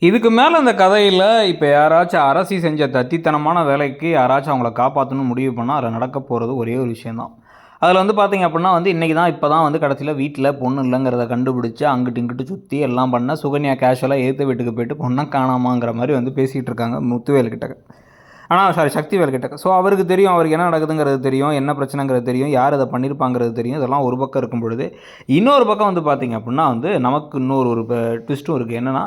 இதுக்கு மேலே அந்த கதையில் இப்போ யாராச்சும் அரசி செஞ்ச தத்தித்தனமான வேலைக்கு யாராச்சும் அவங்கள காப்பாற்றணும்னு முடிவு பண்ணால் அதில் நடக்க போகிறது ஒரே ஒரு விஷயந்தான். அதில் வந்து பார்த்தீங்க அப்படின்னா வந்து இன்றைக்கி தான் இப்போ தான் வந்து கடைசியில் வீட்டில் பொண்ணு இல்லைங்கிறத கண்டுபிடிச்சி அங்கிட்டு இங்கிட்டு சுற்றி எல்லாம் பண்ண சுகன்யா கேஷுவலாக ஏற்ற வீட்டுக்கு போயிட்டு பொண்ணை காணாமாங்கிற மாதிரி வந்து பேசிகிட்டு இருக்காங்க முத்துவேல்கிட்ட. ஆனால் சக்திவேல்கிட்ட. ஸோ அவருக்கு தெரியும், அவருக்கு என்ன நடக்குதுங்கிறது தெரியும், என்ன பிரச்சனைங்கிறது தெரியும், யார் அதை பண்ணியிருப்பாங்கிறது தெரியும். இதெல்லாம் ஒரு பக்கம் இருக்கும் பொழுது இன்னொரு பக்கம் வந்து பார்த்திங்க அப்படின்னா வந்து நமக்கு இன்னொரு ஒரு ட்விஸ்ட்டும் இருக்குது. என்னென்னா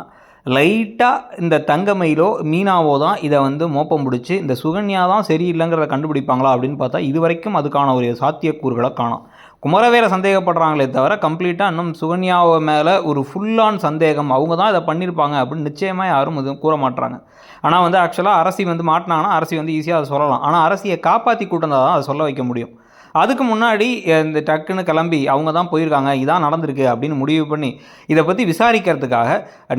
லைட்டாக இந்த தங்கமயிலோ மீனாவோ தான் இதை வந்து மோப்பம் பிடிச்சி இந்த சுகன்யா தான் சரியில்லைங்கிறத கண்டுபிடிப்பாங்களா அப்படின்னு பார்த்தா இது வரைக்கும் அதுக்கான ஒரு சாத்தியக்கூறுகளை காணும். குமரவேலை சந்தேகப்படுறாங்களே தவிர கம்ப்ளீட்டாக இன்னும் சுகன்யாவை மேலே ஒரு ஃபுல்லான் சந்தேகம் அவங்க தான் இதை பண்ணியிருப்பாங்க அப்படின்னு நிச்சயமாக யாரும் இது கூற மாட்டுறாங்க. ஆனால் வந்து ஆக்சுவலாக அரசி வந்து மாட்டினாங்கன்னா அரசி வந்து ஈஸியாக அதை சொல்லலாம். ஆனால் அரசியை காப்பாற்றி கூட்டம் தான் அதை சொல்ல வைக்க முடியும். அதுக்கு முன்னாடி இந்த டக்குன்னு கிளம்பி அவங்க தான் போயிருக்காங்க, இதான் நடந்திருக்கு அப்படின்னு முடிவு பண்ணி இதை பற்றி விசாரிக்கிறதுக்காக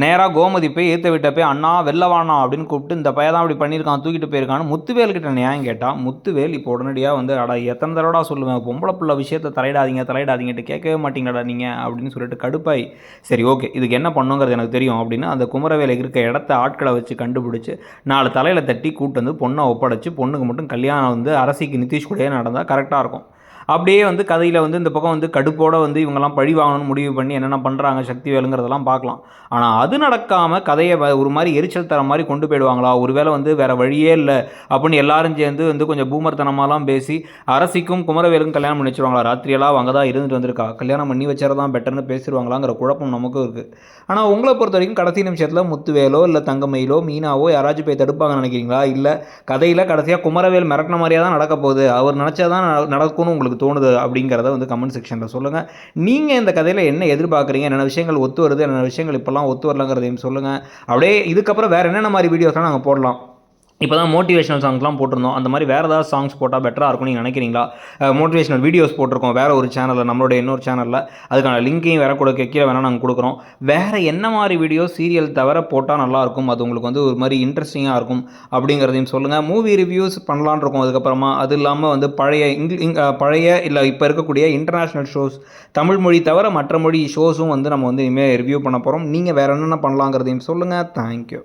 நேராக கோமதி போய் ஏற்ற விட்ட போய் அண்ணா வெள்ளவானா அப்படின்னு கூப்பிட்டு இந்த பையன் தான் அப்படி பண்ணியிருக்கான், தூக்கிட்டு போயிருக்கான்னு முத்துவேல்கிட்ட நியாயம் கேட்டால் முத்துவேல் இப்போ உடனடியாக வந்து எத்தனை தடவை சொல்லுவேன் பொம்பளை பிள்ளை விஷயத்தை தலையிடாதீங்கட்டு கேட்கவே மாட்டீங்கடா நீங்கள் அப்படின்னு சொல்லிட்டு கடுப்பாய் சரி ஓகே இதுக்கு என்ன பண்ணுங்கிறது எனக்கு தெரியும் அப்படின்னு அந்த குமரவேலை இருக்க இடத்த ஆட்களை வச்சு கண்டுபிடிச்சி 4 தலையில் தட்டி கூட்டு வந்து பொண்ணை ஒப்படைச்சி பொண்ணுக்கு மட்டும் கல்யாணம் வந்து அரசிக்கு நிதிஷ் கூடயே நடந்தால் கரெக்டாக இருக்கும். அப்படியே வந்து கதையில் வந்து இந்த பக்கம் வந்து கடுப்போடு வந்து இவங்கெல்லாம் பழி வாங்கணும்னு முடிவு பண்ணி என்னென்ன பண்ணுறாங்க சக்திவேலுங்கிறதெல்லாம் பார்க்கலாம். ஆனால் அது நடக்காமல் கதையை ஒரு மாதிரி எரிச்சல் தர மாதிரி கொண்டு போயிடுவாங்களா, ஒருவேளை வந்து வேறு வழியே இல்லை அப்படின்னு எல்லாரும் சேர்ந்து வந்து கொஞ்சம் பூமர்த்தனமாலாம் பேசி அரசிக்கும் குமரவேலுக்கும் கல்யாணம் பண்ணி வச்சுருவாங்களா, ராத்திரியெல்லாம் அங்கே தான் இருந்துட்டு வந்திருக்கா, கல்யாணம் பண்ணி வச்சுறதான் பெட்டர்னு பேசிடுவாங்களாங்கிற குழப்பம் நமக்கும் இருக்குது. ஆனால் உங்களை பொறுத்த வரைக்கும் கடைசி நிமிஷத்தில் முத்துவேலோ இல்லை தங்கமயிலோ மீனாவோ யாராச்சும் போய் தடுப்பாங்கன்னு நினைக்கிறீங்களா, இல்லை கதையில் கடைசியாக குமரவேல் மிரட்டின மாதிரியாக தான் நடக்க போகுது, அவர் நினச்சா தான் நடக்கும்னு உங்களுக்கு தோணுது அப்படிங்கிறத வந்து கமெண்ட் செக்ஷனில் சொல்லுங்கள். நீங்கள் இந்த கதையில் என்ன எதிர்பார்க்குறீங்க, என்னென்ன விஷயங்கள் ஒத்து வருது, என்னென்ன விஷயங்கள் இப்போல்லாம் ஒத்து வரலங்கிறதையும் சொல்லுங்கள். அப்படியே இதுக்கப்புறம் வேறு என்னென்ன மாதிரி வீடியோஸ்லாம் நாங்கள் போடலாம். இப்போ தான் மோட்டிவேஷனல் சாங்ஸ்லாம் போட்டிருந்தோம், அந்த மாதிரி வேறு ஏதாவது சாங்ஸ் போட்டால் பெட்டராக இருக்கும் நீங்கள் நினைக்கிறீங்களா? மோட்டிவேஷனல் வீடியோஸ் போட்டிருக்கோம் வேறு ஒரு சேனலில், நம்மளுடைய இன்னொரு சேனலில், அதுக்கான லிங்கையும் வேறு கூட கீழே வேணால் நாங்கள் கொடுக்குறோம். வேறு என்ன மாதிரி வீடியோ சீரியல் தவிர போட்டால் நல்லாயிருக்கும், அது உங்களுக்கு வந்து ஒரு மாதிரி இன்ட்ரெஸ்டிங்காக இருக்கும் அப்படிங்கிறதையும் சொல்லுங்கள். மூவி ரிவ்யூஸ் பண்ணலான் இருக்கும் அதுக்கப்புறமா. அது இல்லாமல் வந்து பழைய இல்லை இப்போ இருக்கக்கூடிய இன்டர்நேஷ்னல் ஷோஸ் தமிழ் மொழி தவிர மற்ற மொழி ஷோஸும் வந்து நம்ம வந்து இனிமேல் ரிவ்யூ பண்ண போகிறோம். நீங்கள் வேறு என்னென்ன பண்ணலாங்கிறதையும் சொல்லுங்கள். தேங்க்யூ.